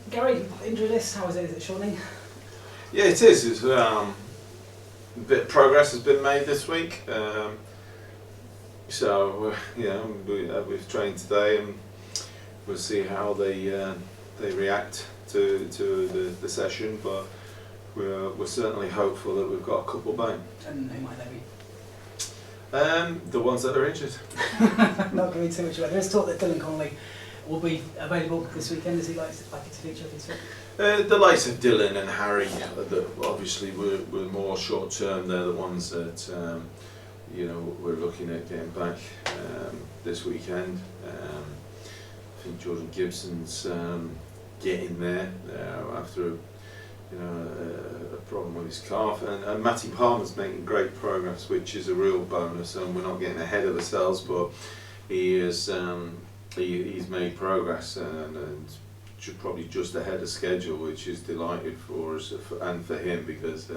Gary, injury list, how is it? Is it shortening? Yeah, it is. It's, a bit of progress has been made this week. We've trained today, and we'll see how they react to the session. But we're certainly hopeful that we've got a couple back. And who might they be? The ones that are injured. Not going too much away. There is talk that Dylan Connolly will be available this weekend. Is he likely to feature this week? The likes of Dylan and Harry, obviously we're more short term. They're the ones that we're looking at getting back this weekend. I think Jordan Gibson's getting there after a problem with his calf, and Matty Palmer's making great progress, which is a real bonus. And we're not getting ahead of ourselves, but he is he's made progress and probably just ahead of schedule, which is delighted for us and for him, because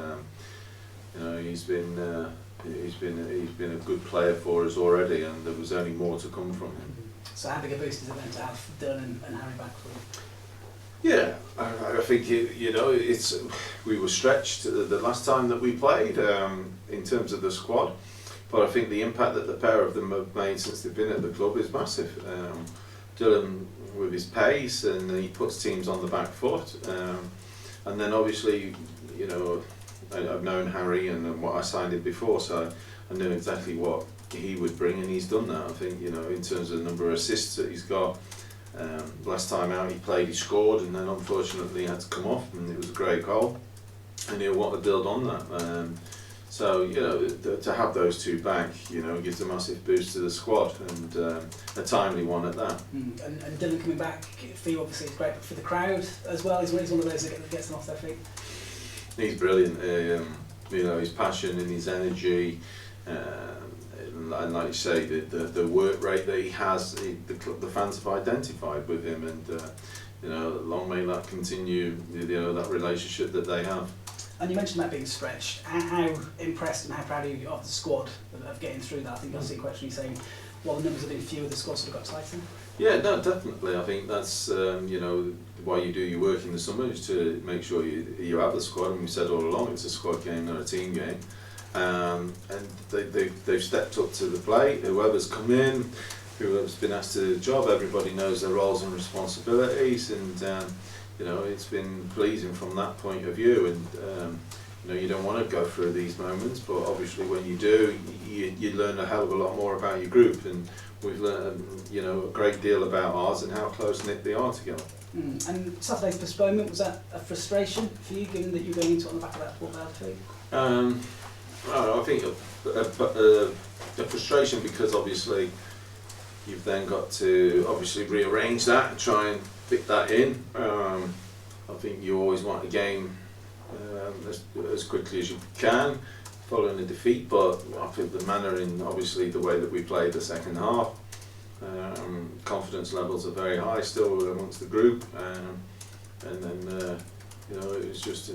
he's been a good player for us already, and there was only more to come from him. So how big a boost is it then to have Dylan and Harry back for you? Yeah, I think we were stretched the last time that we played in terms of the squad, but I think the impact that the pair of them have made since they've been at the club is massive. Dylan with his pace, and he puts teams on the back foot, and then obviously I've known Harry and what I signed him before, so I knew exactly what he would bring, and he's done that. I think in terms of the number of assists that he's got. Last time out he played, he scored, and then unfortunately he had to come off, and it was a great goal, and he'll want to build on that. So to have those two back, gives a massive boost to the squad, and a timely one at that. And Dylan coming back for you obviously is great, but for the crowd as well, he's one of those that gets them off their feet. He's brilliant. His passion and his energy. And like you say, the work rate that he has, the fans have identified with him, and long may that continue. That relationship that they have. And you mentioned that being stretched. How impressed and how proud are you of the squad of getting through that? I think I've seen a question saying, well, the numbers have been fewer, the squad sort of got tighter. Yeah, no, definitely. I think that's why you do your work in the summer, is to make sure you have the squad. And we said all along, it's a squad game, not a team game. And they've stepped up to the plate. Whoever's come in, whoever's been asked to do the job, everybody knows their roles and responsibilities, and it's been pleasing from that point of view. And you don't want to go through these moments, but obviously when you do, you learn a hell of a lot more about your group, and we've learned a great deal about ours and how close knit they are together. And Saturday's postponement, was that a frustration for you, given that you're going into it on the back of that 12-hour defeat? I think a frustration, because obviously you've then got to rearrange that and try and fit that in. I think you always want a game as quickly as you can following a defeat, but I think the manner in obviously the way that we played the second half, confidence levels are very high still amongst the group, and then it was just.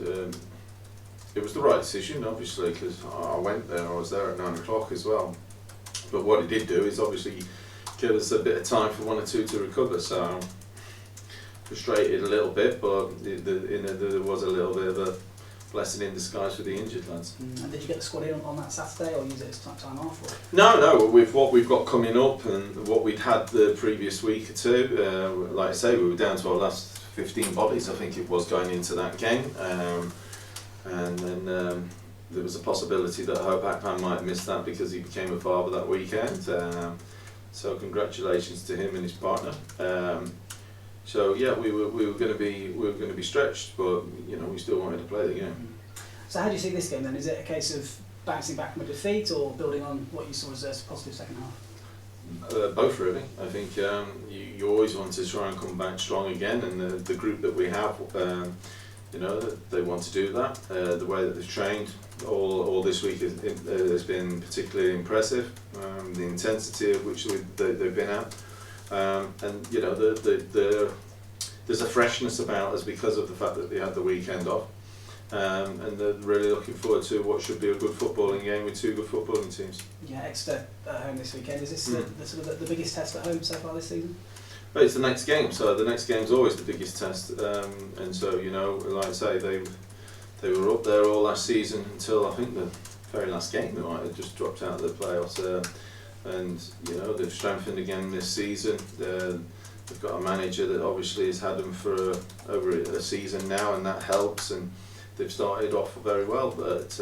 It was the right decision, obviously, because I went there. I was there at 9 o'clock as well. But what it did do is obviously give us a bit of time for one or two to recover. So frustrated a little bit, but there was a little bit of a blessing in disguise for the injured lads. And did you get the squad in on that Saturday, or use it as time off? Or? No. With what we've got coming up and what we'd had the previous week or two, like I say, we were down to our last 15 bodies, I think it was, going into that game. And then there was a possibility that Hope Akpan might miss that because he became a father that weekend. So congratulations to him and his partner. So yeah, we were going to be stretched, but we still wanted to play the game. So how do you see this game then? Is it a case of bouncing back from a defeat, or building on what you saw as a positive second half? Both really. I think you always want to try and come back strong again, and the group that we have. They want to do that. The way that they've trained all this week has been particularly impressive. The intensity of which they've been at, and there's a freshness about us because of the fact that they had the weekend off, and they're really looking forward to what should be a good footballing game with two good footballing teams. Yeah, Exeter at home this weekend. Is this the biggest test at home so far this season? But it's the next game, so the next game's always the biggest test. And so, like I say, they were up there all last season until I think the very last game they might have just dropped out of the playoffs. And they've strengthened again this season. They've got a manager that obviously has had them for over a season now, and that helps. And they've started off very well, but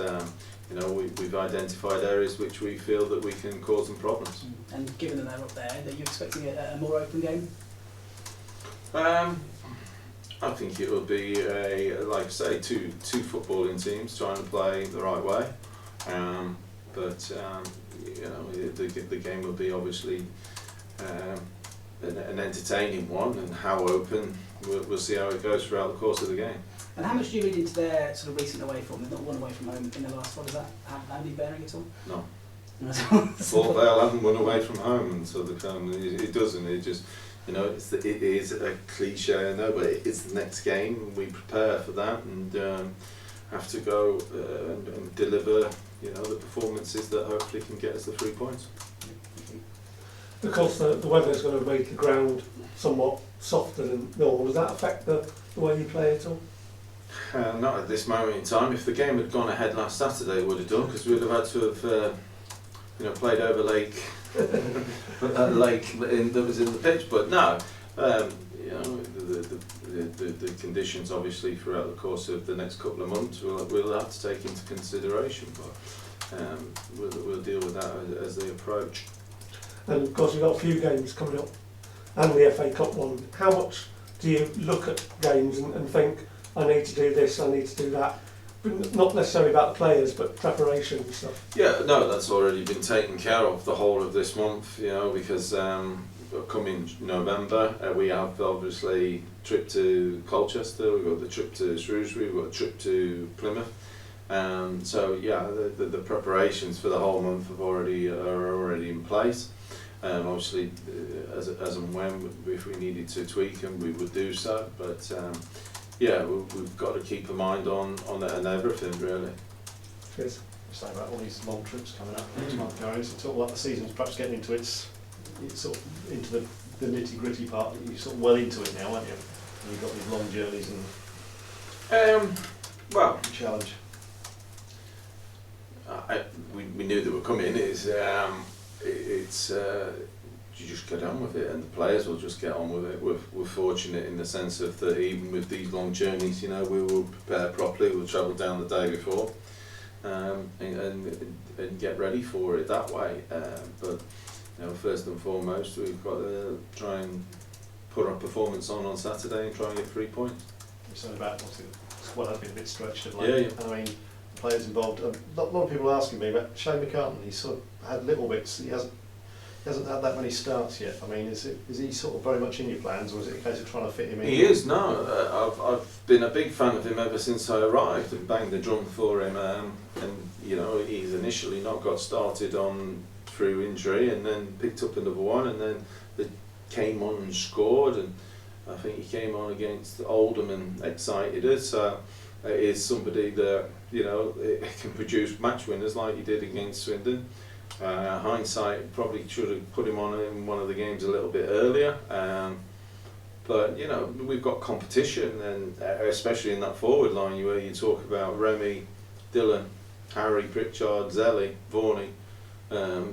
we've identified areas which we feel that we can cause them problems. And given that they're up there, are you expecting a more open game? I think it will be like I say, two footballing teams trying to play the right way. The game will be obviously an entertaining one, and how open we'll see how it goes throughout the course of the game. And how much do you read into their sort of recent away form? They've not won away from home in the last one. Does that have any bearing at all? No. Well, Vale haven't won away from home until they come. It doesn't. It just, it is a cliche, I know, but it's the next game. We prepare for that and have to go and deliver, the performances that hopefully can get us the 3 points. Of course, the weather's going to make the ground somewhat softer than normal. Does that affect the way you play at all? Not at this moment in time. If the game had gone ahead last Saturday, it would have done, because we'd have had to have played over lake that was in the pitch. But no, the conditions obviously throughout the course of the next couple of months we'll have to take into consideration. But we'll deal with that as they approach. And of course, you've got a few games coming up, and the FA Cup one. How much do you look at games and think, I need to do this, I need to do that? Not necessarily about the players, but preparation and stuff. Yeah, no, that's already been taken care of the whole of this month, because coming November, we have obviously trip to Colchester, we've got the trip to Shrewsbury, we've got a trip to Plymouth. The preparations for the whole month are already in place. Obviously, as and when, if we needed to tweak them, we would do so. But we've got to keep a mind on it and everything, really. Cheers. Say about all these long trips coming up next month, Gary. So talk about the season's perhaps getting into it's sort of into the nitty gritty part. You're sort of well into it now, aren't you? And you've got these long journeys and challenge. We knew they were coming. You just get on with it, and the players will just get on with it. We're fortunate in the sense of that even with these long journeys, we will prepare properly. We'll travel down the day before, and get ready for it that way. But first and foremost, we've got to try and put our performance on Saturday and try and get 3 points. You're saying about obviously the squad has been a bit stretched of late. Yeah. I mean, players involved. A lot of people are asking me about Shane McCartan. He's sort of had little bits. He hasn't had that many starts yet. I mean, is he sort of very much in your plans, or is it a case of trying to fit him in? He is. No, I've been a big fan of him ever since I arrived and banged the drum for him. He's initially not got started on through injury, and then picked up another one, and then they came on and scored, and I think he came on against Oldham and excited us. So it is somebody that can produce match winners like he did against Swindon. Hindsight, probably should have put him on in one of the games a little bit earlier, but we've got competition, and especially in that forward line where you talk about Remy, Dillon, Harry, Pritchard, Zelly, Varney,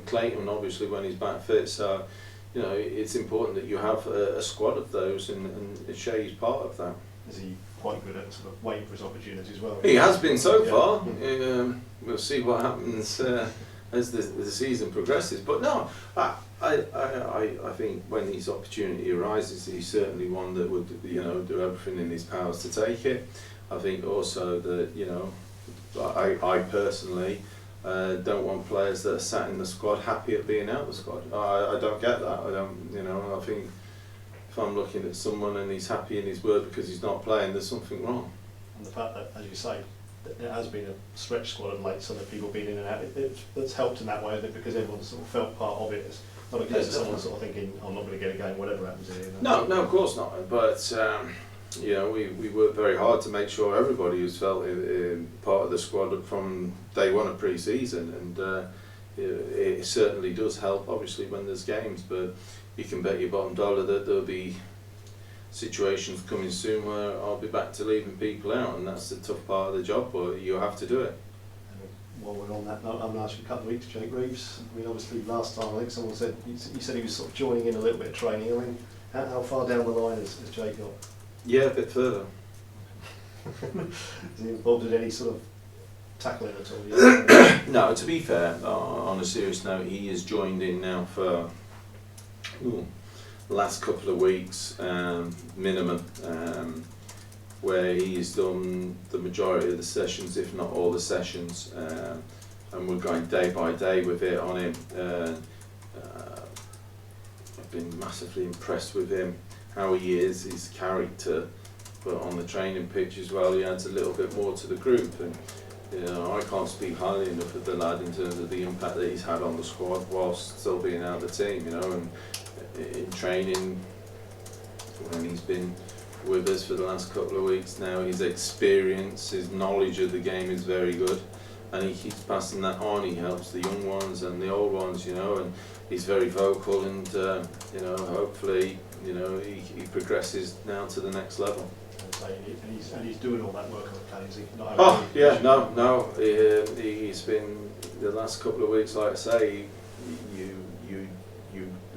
Clayton obviously when he's back fit. So it's important that you have a squad of those, and Shea's part of that. Is he quite good at sort of waiting for his opportunity as well? He has been so far. We'll see what happens as the season progresses. But no, I think when his opportunity arises, he's certainly one that would do everything in his powers to take it. I think also that I personally don't want players that are sat in the squad happy at being out of the squad. I don't get that. I don't. I think if I'm looking at someone and he's happy in his word because he's not playing, there's something wrong. And the fact that, as you say, it has been a stretch squad of late, so that people being in and out, it's helped in that way, isn't it? Because everyone's sort of felt part of it. It's not a case of someone sort of thinking, I'm not going to get a game, whatever happens here. No, of course not. But we worked very hard to make sure everybody was felt part of the squad from day one of pre-season, and it certainly does help, obviously, when there's games. But you can bet your bottom dollar that there'll be situations coming soon where I'll be back to leaving people out, and that's the tough part of the job, but you have to do it. While we're on that note, I'm asked you a couple of weeks, Jake Reeves. I mean, obviously last time I think someone said, you said he was sort of joining in a little bit of training. I mean, how far down the line has Jake got? Yeah, a bit further. Is he involved in any sort of tackling at all? Yeah. No, to be fair, on a serious note, he has joined in now for the last couple of weeks, minimum, where he's done the majority of the sessions, if not all the sessions, and we're going day by day with it on him. I've been massively impressed with him, how he is, his character, but on the training pitch as well, he adds a little bit more to the group. And you know, I can't speak highly enough of the lad in terms of the impact that he's had on the squad whilst still being out of the team, you know, and in training, when he's been with us for the last couple of weeks now, his experience, his knowledge of the game is very good, and he keeps passing that on. He helps the young ones and the old ones, you know, and he's very vocal, and you know, hopefully, you know, he progresses now to the next level. And he's doing all that work on the plane, is he? Not Oh yeah, no, he's been the last couple of weeks, like I say, you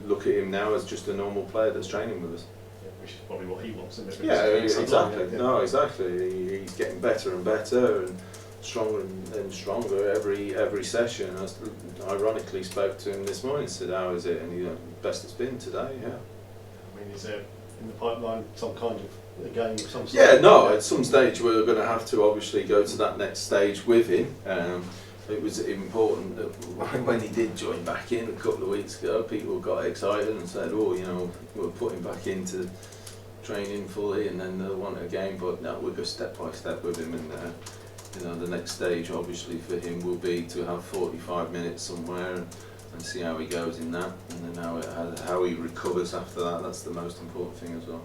look at him now as just a normal player that's training with us. Yeah, which is probably what he wants, isn't it? Yeah, exactly. Yeah. No, exactly. He's getting better and better and stronger and stronger every session. I ironically spoke to him this morning and said, "How is it?" And he went, "Best it's been today." Yeah. I mean, is there in the pipeline some kind of a game of some sort? Yeah, no. At some stage, we're going to have to obviously go to that next stage with him. It was important that when he did join back in a couple of weeks ago, people got excited and said, "Oh, you know, we'll put him back into training fully, and then they'll want a game." But no, we'll go step by step with him, and you know, the next stage obviously for him will be to have 45 minutes somewhere and see how he goes in that, and then how he recovers after that. That's the most important thing as well.